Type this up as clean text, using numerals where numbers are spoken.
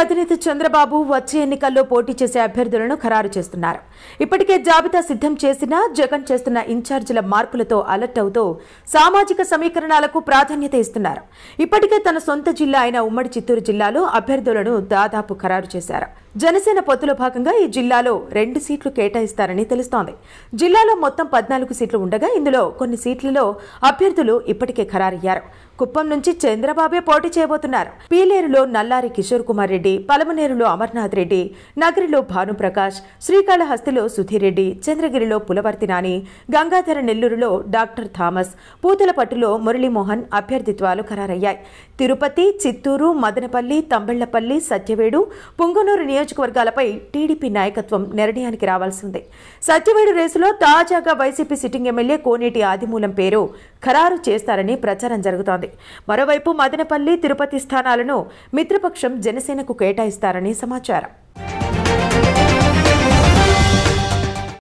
అధినేత చంద్రబాబు వచ్చే ఎన్నికల్లో పోటీ చేసే అభ్యర్థులను ఖరారు చేస్తున్నారు. ఇప్పటికే జాబితా సిద్ధం చేసినా జగన్ చేస్తున్న ఇన్ఛార్జీల మార్పులతో అలర్ట్ అవుతూ సామాజిక సమీకరణాలకు ప్రాధాన్యత ఇస్తున్నారు. ఇప్పటికే తన సొంత జిల్లా అయిన ఉమ్మడి చిత్తూరు జిల్లాలో అభ్యర్థులను దాదాపు ఖరారు చేశారు. జనసేన పొత్తులో భాగంగా ఈ జిల్లాలో 2 సీట్లు కేటాయిస్తారని తెలుస్తోంది. జిల్లాలో మొత్తం 14 సీట్లు ఉండగా ఇందులో కొన్ని సీట్లలో అభ్యర్థులు ఇప్పటికే ఖరారయ్యారు. కుప్పం నుంచి చంద్రబాబే పోటీ చేయబోతున్నారు. పీలేరులో నల్లారి కిషోర్ కుమార్ రెడ్డి, పలమనేరులో అమర్నాథ్ రెడ్డి, నగరిలో భానుప్రకాష్, శ్రీకాళహస్తిలో సుధీర్ రెడ్డి, చంద్రగిరిలో పులవర్తి నాని, గంగాధర నెల్లూరులో డాక్టర్ థామస్, పూతలపట్టులో మురళీమోహన్ అభ్యర్థిత్వాలు ఖరారయ్యాయి. తిరుపతి, చిత్తూరు, మదనపల్లి, తంబెళ్లపల్లి, సత్యవేడు, పుంగనూరు నియోజకవర్గాలపై టీడీపీ నాయకత్వం నిర్ణయానికి రావాల్సి ఉంది. సత్యవేడు రేసులో తాజాగా YCP sitting MLA Koneti Adimulam పేరు ఖరారు చేస్తారని ప్రచారం జరుగుతోంది. మరోవైపు మదనపల్లి, తిరుపతి స్థానాలను మిత్రపక్షం జనసేనకు కేటాయిస్తారని సమాచారం.